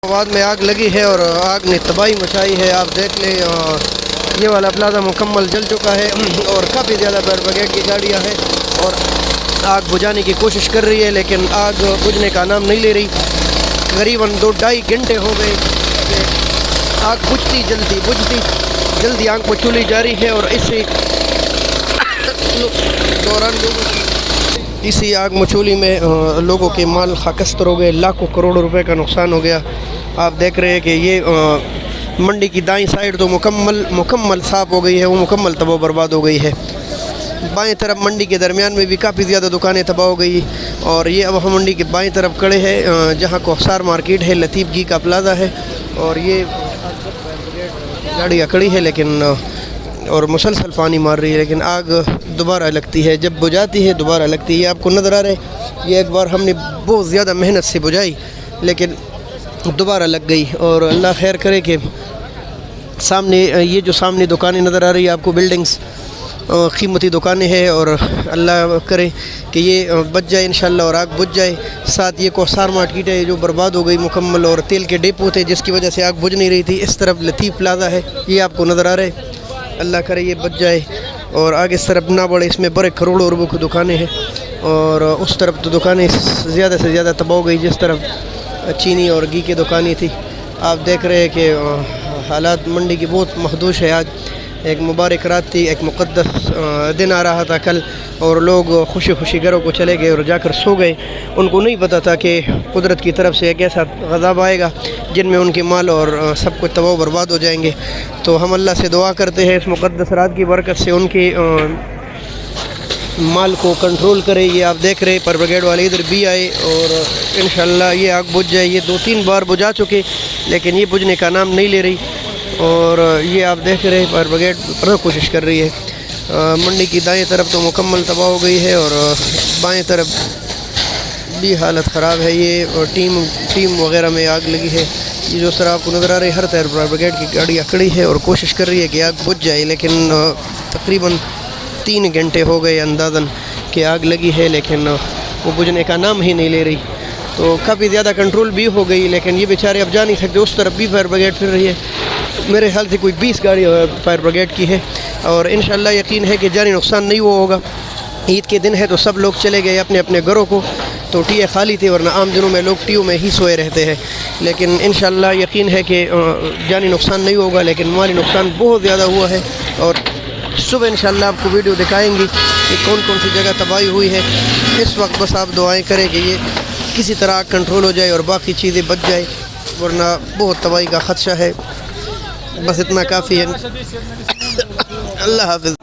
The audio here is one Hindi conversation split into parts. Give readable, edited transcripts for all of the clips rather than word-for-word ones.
बाद में आग लगी है और आग ने तबाही मचाई है। आप देख लें, ये वाला प्लाजा मुकम्मल जल चुका है और काफ़ी ज़्यादा फायर ब्रिगेड की गाड़ियाँ हैं और आग बुझाने की कोशिश कर रही है, लेकिन आग बुझने का नाम नहीं ले रही। करीबन 2-2.5 घंटे हो गए कि आग बुझती जल्दी आग मचूली जारी है और इसी दौरान इसी आग मचूली में लोगों के माल खाकस्तर हो गए, लाखों करोड़ों रुपए का नुकसान हो गया। आप देख रहे हैं कि ये मंडी की दाईं साइड तो मुकम्मल साफ़ हो गई है, वो मुकम्मल तबाह बर्बाद हो गई है। बाएं तरफ मंडी के दरमियान में भी काफ़ी ज़्यादा दुकानें तबाह हो गई और ये अब हम मंडी के बाएं तरफ खड़े हैं जहाँ कोहसार मार्केट है, लतीफ़ घी का प्लाजा है और ये गाड़ियाँ खड़ी है लेकिन और मुसलसल पानी मार रही है, लेकिन आग दोबारा लगती है, जब बुझाती है दोबारा लगती है। आपको नज़र आ रहा है ये एक बार हमने बहुत ज़्यादा मेहनत से बुझाई लेकिन दोबारा लग गई। और अल्लाह खैर करे कि सामने ये जो सामने दुकानें नज़र आ रही है आपको, बिल्डिंग्स कीमती दुकानें हैं और अल्लाह करे कि ये बच जाए इंशाल्लाह और आग बुझ जाए। साथ ये कोहसार मार्केट है जो बर्बाद हो गई मुकम्मल और तेल के डिपो थे जिसकी वजह से आग बुझ नहीं रही थी। इस तरफ लतीफ़ प्लाजा है, ये आपको नज़र आ रहा है, अल्लाह करे ये बच जाए और आगे इस तरफ ना बढ़े। इसमें बड़े करोड़ों रुपये की दुकानें हैं और उस तरफ तो दुकानें ज़्यादा से ज़्यादा तबाह हो गई जिस तरफ चीनी और घी की दुकानें थी। आप देख रहे हैं कि हालात मंडी की बहुत महदूश है। आज एक मुबारक रात थी, एक मुक़द्दस दिन आ रहा था कल और लोग खुशी खुशी घरों को चले गए और जाकर सो गए। उनको नहीं पता था कि कुदरत की तरफ से एक ऐसा गज़ाब आएगा जिनमें उनके माल और सब कुछ तबाह बर्बाद हो जाएंगे। तो हम अल्लाह से दुआ करते हैं इस मुक़द्दस रात की बरकत से उनके माल को कंट्रोल करे। ये आप देख रहे हैं फायर ब्रिगेड वाले इधर भी आए और इंशाल्लाह ये आग बुझ जाए। ये 2-3 बार बुझा चुके लेकिन ये बुझने का नाम नहीं ले रही और ये आप देख रहे हैं फायर ब्रिगेड पूरा कोशिश कर रही है। मंडी की दाएं तरफ तो मुकम्मल तबाह हो गई है और बाएं तरफ भी हालत ख़राब है। ये टीम वगैरह में आग लगी है। ये जो सर आपको नज़र आ रही है हर तरफ फायर ब्रिगेड की गाड़ियाँ खड़ी है और कोशिश कर रही है कि आग बुझ जाए, लेकिन तकरीबन 3 घंटे हो गए अंदाज़न कि आग लगी है लेकिन वो बुझने का नाम ही नहीं ले रही। तो काफ़ी ज़्यादा कंट्रोल भी हो गई लेकिन ये बेचारे अब जा नहीं सकते। उस तरफ भी फायर ब्रिगेड फिर रही है, मेरे ख्याल से कोई 20 गाड़ी फायर ब्रिगेड की है और इंशाल्लाह यकीन है कि जानी नुकसान नहीं हुआ होगा। ईद के दिन है तो सब लोग चले गए अपने अपने घरों को, तो टीए खाली थे, वरना आम दिनों में लोग टीओ में ही सोए रहते हैं। लेकिन इंशाल्लाह यकीन है कि जानी नुकसान नहीं होगा लेकिन माली नुकसान बहुत ज़्यादा हुआ है और सुबह इंशाल्लाह आपको वीडियो दिखाएंगी कि कौन कौन सी जगह तबाही हुई है। इस वक्त बस आप दुआएं करें कि ये किसी तरह कंट्रोल हो जाए और बाकी चीज़ें बच जाए, वरना बहुत तबाही का ख़दशा है। बस इतना काफ़ी है। अल्लाह हाफ़िज़।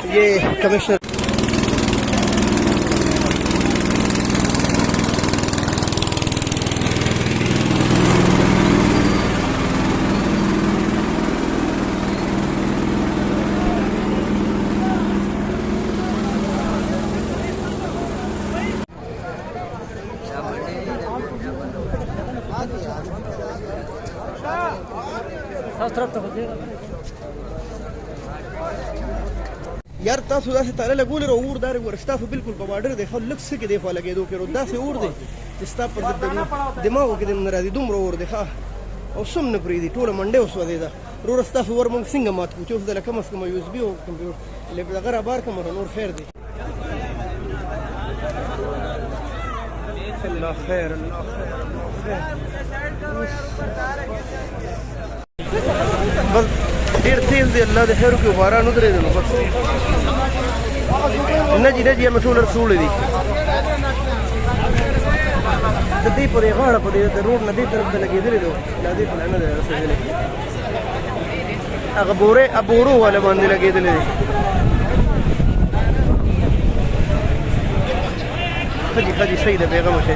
ये कमिश्नर यार तासु दासे तारे लगूले रो उड़ दारे वो रास्ता बिल्कुल बॉर्डर देखो लग से के देखो लगे दो के रोदा से उड़ दे इस्ता पर दिमाग के दिन नाराजी दुम रो उड़ देखा और सुमन प्रीति टोला मंडे उस वदे दा रो रास्ता वर मंग सिंग मात को चोफ दला कम से कम यूएसबी हो कंप्यूटर ले अगर बार कम नूर खैर दे। अल्लाह खैर अल्लाह खैर बस फिर तेल दे अल्लाह दे खैर के बारा नुदरे दे बस नजी मशहूर रसूल दी नदी पर गाड़ा पर रोड नदी तरफ लगे दे दो नदी पर ना दे रसूल अबोरो वाले बंदे लगे दे खजी सही दे बेगम है।